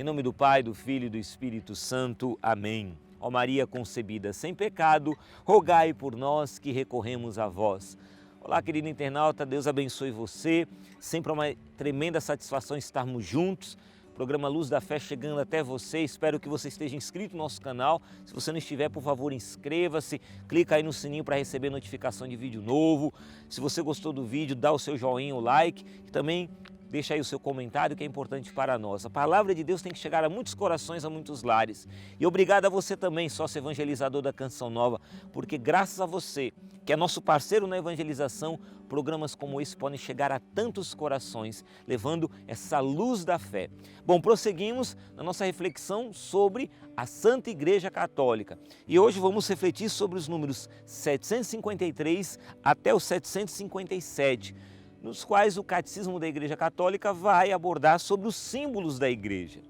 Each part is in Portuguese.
Em nome do Pai, do Filho e do Espírito Santo. Amém. Ó Maria concebida sem pecado, rogai por nós que recorremos a vós. Olá, querido internauta, Deus abençoe você. Sempre uma tremenda satisfação estarmos juntos. Programa Luz da Fé chegando até você. Espero que você esteja inscrito no nosso canal. Se você não estiver, por favor, inscreva-se. Clica aí no sininho para receber notificação de vídeo novo. Se você gostou do vídeo, dá o seu joinha, o like e também deixa aí o seu comentário, que é importante para nós. A palavra de Deus tem que chegar a muitos corações, a muitos lares. E obrigado a você também, sócio evangelizador da Canção Nova, porque graças a você, que é nosso parceiro na evangelização, programas como esse podem chegar a tantos corações, levando essa luz da fé. Bom, prosseguimos na nossa reflexão sobre a Santa Igreja Católica. E hoje vamos refletir sobre os números 753 até o 757, nos quais o Catecismo da Igreja Católica vai abordar sobre os símbolos da Igreja.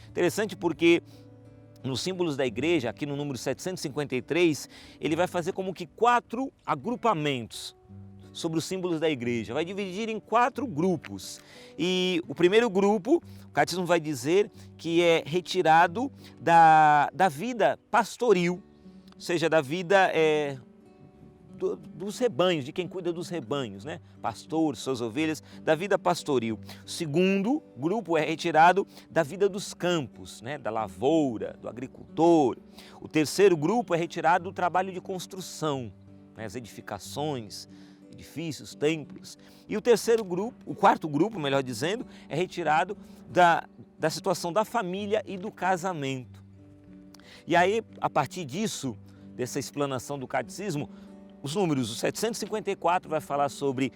Interessante porque nos símbolos da Igreja, aqui no número 753, ele vai fazer como que 4 agrupamentos sobre os símbolos da Igreja. Vai dividir em 4 grupos. E o primeiro grupo, o Catecismo vai dizer que é retirado da vida pastoril, ou seja, da vida dos rebanhos, de quem cuida dos rebanhos, né? Pastor, suas ovelhas, da vida pastoril. O segundo grupo é retirado da vida dos campos, né? Da lavoura, do agricultor. O terceiro grupo é retirado do trabalho de construção, né? As edificações, edifícios, templos. E o quarto grupo, melhor dizendo, é retirado da situação da família e do casamento. E aí, a partir disso, dessa explanação do catecismo, os números, o 754 vai falar sobre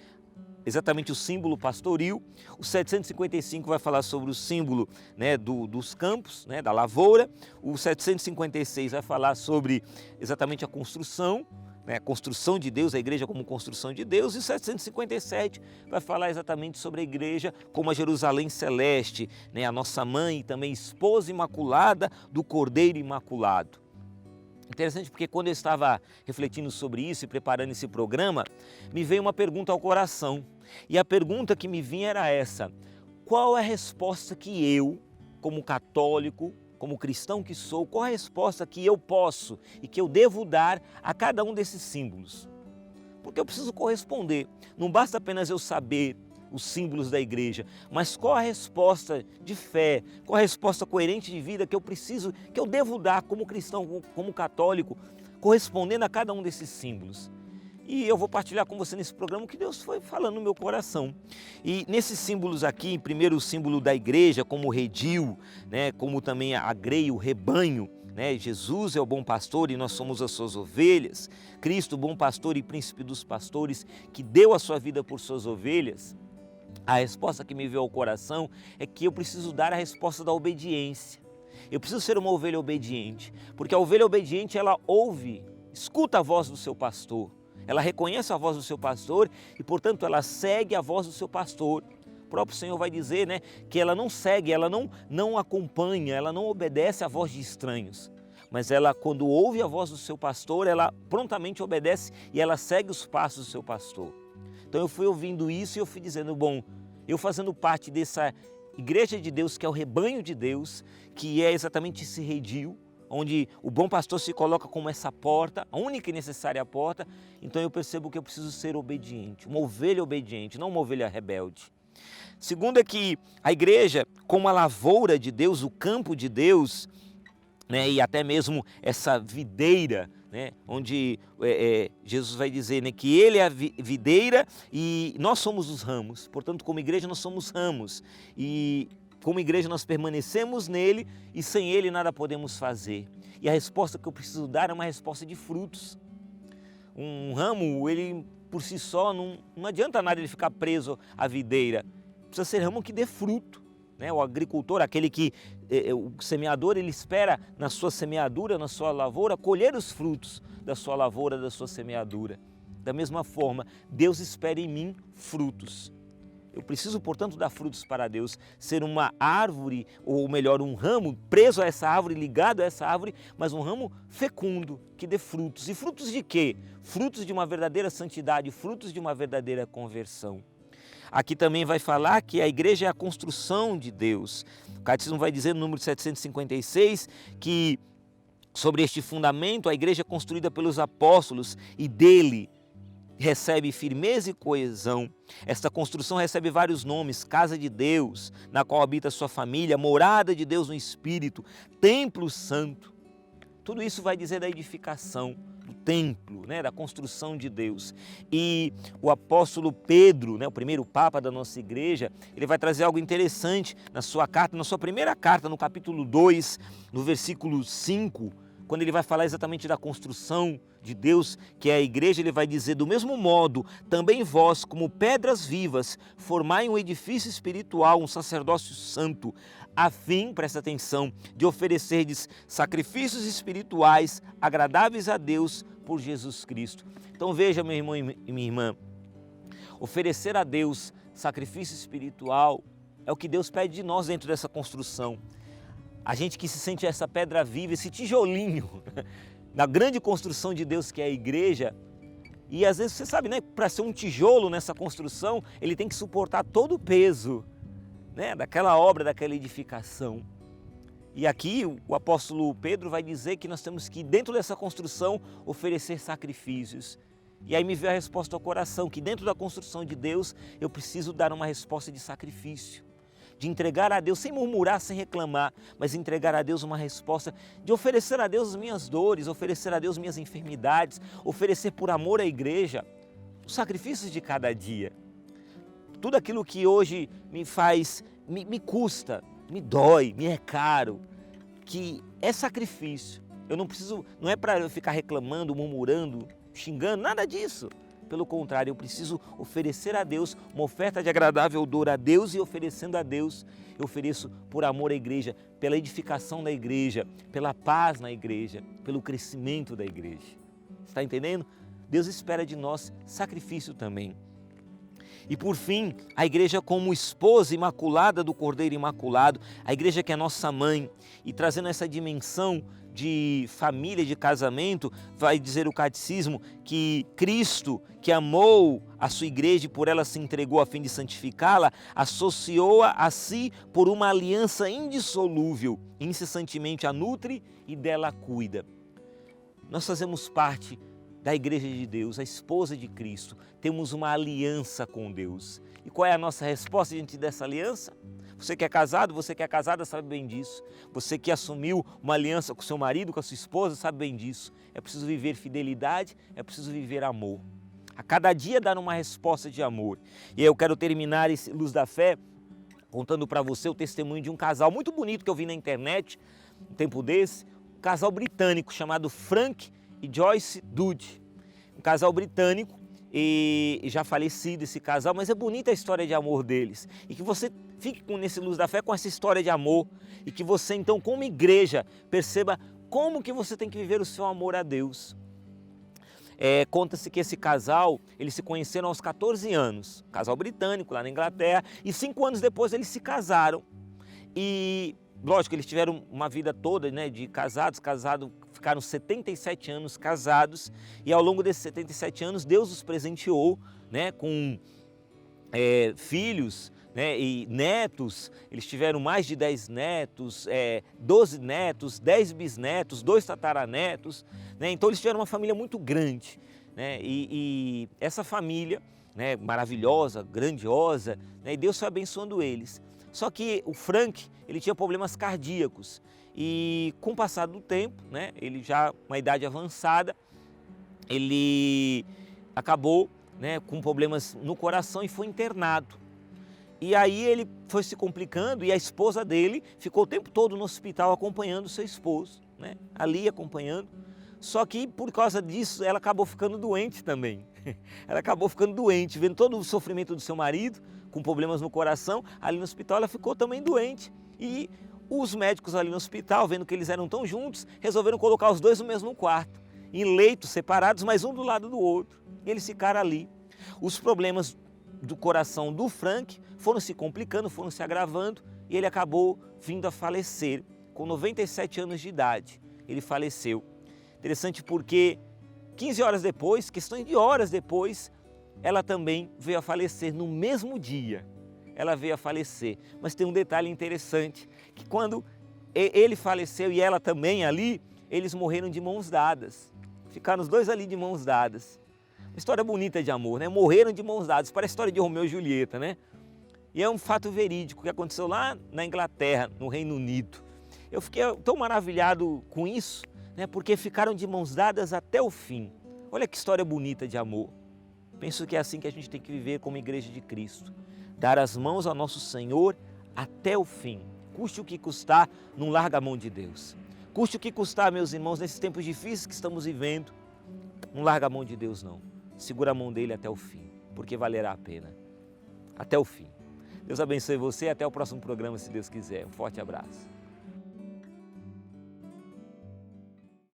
exatamente o símbolo pastoril, o 755 vai falar sobre o símbolo, né, dos campos, né, da lavoura, o 756 vai falar sobre exatamente a construção, né, a construção de Deus, a igreja como construção de Deus, e o 757 vai falar exatamente sobre a igreja como a Jerusalém celeste, né, a nossa mãe e também esposa imaculada do Cordeiro Imaculado. Interessante porque quando eu estava refletindo sobre isso e preparando esse programa, me veio uma pergunta ao coração. E a pergunta que me vinha era essa: qual é a resposta que eu, como católico, como cristão que sou, qual é a resposta que eu posso e que eu devo dar a cada um desses símbolos? Porque eu preciso corresponder. Não basta apenas eu saber os símbolos da igreja, mas qual a resposta de fé, qual a resposta coerente de vida que eu devo dar como cristão, como católico, correspondendo a cada um desses símbolos. E eu vou partilhar com você nesse programa o que Deus foi falando no meu coração. E nesses símbolos aqui, primeiro o símbolo da igreja, como o redil, né, como também a grei, o rebanho, né? Jesus é o bom pastor e nós somos as suas ovelhas. Cristo, o bom pastor e príncipe dos pastores, que deu a sua vida por suas ovelhas. A resposta que me veio ao coração é que eu preciso dar a resposta da obediência. Eu preciso ser uma ovelha obediente, porque a ovelha obediente, ela ouve, escuta a voz do seu pastor, ela reconhece a voz do seu pastor e, portanto, ela segue a voz do seu pastor. O próprio Senhor vai dizer, né, que ela não segue, ela não acompanha, ela não obedece à voz de estranhos. Mas ela, quando ouve a voz do seu pastor, ela prontamente obedece e ela segue os passos do seu pastor. Então eu fui ouvindo isso e eu fui dizendo, bom, eu fazendo parte dessa igreja de Deus, que é o rebanho de Deus, que é exatamente esse redil, onde o bom pastor se coloca como essa porta, a única e necessária porta, então eu percebo que eu preciso ser obediente, uma ovelha obediente, não uma ovelha rebelde. Segundo é que a igreja, como a lavoura de Deus, o campo de Deus, né, e até mesmo essa videira, né, onde Jesus vai dizer, né, que Ele é a videira e nós somos os ramos. Portanto, como igreja nós somos ramos e como igreja nós permanecemos nele e sem Ele nada podemos fazer. E a resposta que eu preciso dar é uma resposta de frutos. Um ramo, ele por si só não adianta nada ele ficar preso à videira. Precisa ser ramo que dê fruto. Né? O agricultor, aquele que, o semeador, ele espera na sua semeadura, na sua lavoura, colher os frutos da sua lavoura, da sua semeadura. Da mesma forma, Deus espera em mim frutos. Eu preciso, portanto, dar frutos para Deus, ser uma árvore, ou melhor, um ramo preso a essa árvore, ligado a essa árvore, mas um ramo fecundo, que dê frutos. E frutos de quê? Frutos de uma verdadeira santidade, frutos de uma verdadeira conversão. Aqui também vai falar que a igreja é a construção de Deus. O Catecismo vai dizer no número 756 que sobre este fundamento a igreja é construída pelos apóstolos e dele recebe firmeza e coesão. Esta construção recebe vários nomes: casa de Deus, na qual habita sua família, morada de Deus no Espírito, templo santo. Tudo isso vai dizer da edificação do templo, da construção de Deus. E o apóstolo Pedro, o primeiro papa da nossa igreja, ele vai trazer algo interessante na sua carta, na sua primeira carta, no capítulo 2, no versículo 5, quando ele vai falar exatamente da construção de Deus, que é a igreja. Ele vai dizer: do mesmo modo, também vós, como pedras vivas, formai um edifício espiritual, um sacerdócio santo, a fim, presta atenção, de oferecerdes sacrifícios espirituais agradáveis a Deus por Jesus Cristo. Então veja, meu irmão e minha irmã, oferecer a Deus sacrifício espiritual é o que Deus pede de nós dentro dessa construção. A gente que se sente essa pedra viva, esse tijolinho na grande construção de Deus que é a igreja. E às vezes você sabe, para ser um tijolo nessa construção, ele tem que suportar todo o peso, daquela obra, daquela edificação. E aqui o apóstolo Pedro vai dizer que nós temos que, dentro dessa construção, oferecer sacrifícios. E aí me veio a resposta ao coração, que dentro da construção de Deus eu preciso dar uma resposta de sacrifício, de entregar a Deus, sem murmurar, sem reclamar, mas entregar a Deus uma resposta, de oferecer a Deus as minhas dores, oferecer a Deus minhas enfermidades, oferecer por amor à igreja os sacrifícios de cada dia. Tudo aquilo que hoje me faz, me custa, me dói, me é caro, que é sacrifício. Eu não preciso, não é para eu ficar reclamando, murmurando, xingando, nada disso. Pelo contrário, eu preciso oferecer a Deus uma oferta de agradável odor a Deus, e oferecendo a Deus, eu ofereço por amor à igreja, pela edificação da igreja, pela paz na igreja, pelo crescimento da igreja. Está entendendo? Deus espera de nós sacrifício também. E por fim, a igreja como esposa imaculada do Cordeiro Imaculado, a igreja que é nossa mãe, e trazendo essa dimensão de família, de casamento, vai dizer o catecismo que Cristo, que amou a sua igreja e por ela se entregou a fim de santificá-la, associou-a a si por uma aliança indissolúvel, incessantemente a nutre e dela a cuida. Nós fazemos parte da igreja de Deus, a esposa de Cristo, temos uma aliança com Deus. E qual é a nossa resposta diante dessa aliança? Você que é casado, você que é casada sabe bem disso. Você que assumiu uma aliança com seu marido, com a sua esposa, sabe bem disso. É preciso viver fidelidade, é preciso viver amor. A cada dia dar uma resposta de amor. E eu quero terminar esse Luz da Fé contando para você o testemunho de um casal muito bonito que eu vi na internet, um tempo desse, um casal britânico chamado Frank e Joyce Doody. Um casal britânico, e já falecido esse casal, mas é bonita a história de amor deles. E que você fique nesse Luz da Fé com essa história de amor, e que você então, como igreja, perceba como que você tem que viver o seu amor a Deus. Conta-se que esse casal, eles se conheceram aos 14 anos, um casal britânico lá na Inglaterra, e 5 anos depois eles se casaram. E lógico, eles tiveram uma vida toda de casados, ficaram 77 anos casados, e ao longo desses 77 anos Deus os presenteou com filhos e netos. Eles tiveram mais de 10 netos, 12 netos, 10 bisnetos, 2 tataranetos, então eles tiveram uma família muito grande, e essa família maravilhosa, grandiosa, e Deus foi abençoando eles. Só que o Frank, ele tinha problemas cardíacos, e com o passar do tempo, ele já com uma idade avançada, ele acabou com problemas no coração e foi internado. E aí ele foi se complicando, e a esposa dele ficou o tempo todo no hospital acompanhando o seu esposo, ali acompanhando. Só que por causa disso ela acabou ficando doente também. Ela acabou ficando doente, vendo todo o sofrimento do seu marido, com problemas no coração, ali no hospital ela ficou também doente. E os médicos ali no hospital, vendo que eles eram tão juntos, resolveram colocar os dois no mesmo quarto, em leitos separados, mas um do lado do outro. E eles ficaram ali. Os problemas do coração do Frank foram se complicando, foram se agravando, e ele acabou vindo a falecer com 97 anos de idade. Ele faleceu. Interessante porque 15 horas depois, questões de horas depois, ela também veio a falecer no mesmo dia. Ela veio a falecer. Mas tem um detalhe interessante, que quando ele faleceu e ela também ali, eles morreram de mãos dadas. Ficaram os dois ali de mãos dadas. Uma história bonita de amor, né? Morreram de mãos dadas. Parece a história de Romeu e Julieta, né? E é um fato verídico que aconteceu lá na Inglaterra, no Reino Unido. Eu fiquei tão maravilhado com isso, né? Porque ficaram de mãos dadas até o fim. Olha que história bonita de amor. Penso que é assim que a gente tem que viver como igreja de Cristo. Dar as mãos ao nosso Senhor até o fim. Custe o que custar, não larga a mão de Deus. Custe o que custar, meus irmãos, nesses tempos difíceis que estamos vivendo, não larga a mão de Deus não. Segura a mão dele até o fim, porque valerá a pena. Até o fim. Deus abençoe você e até o próximo programa, se Deus quiser. Um forte abraço.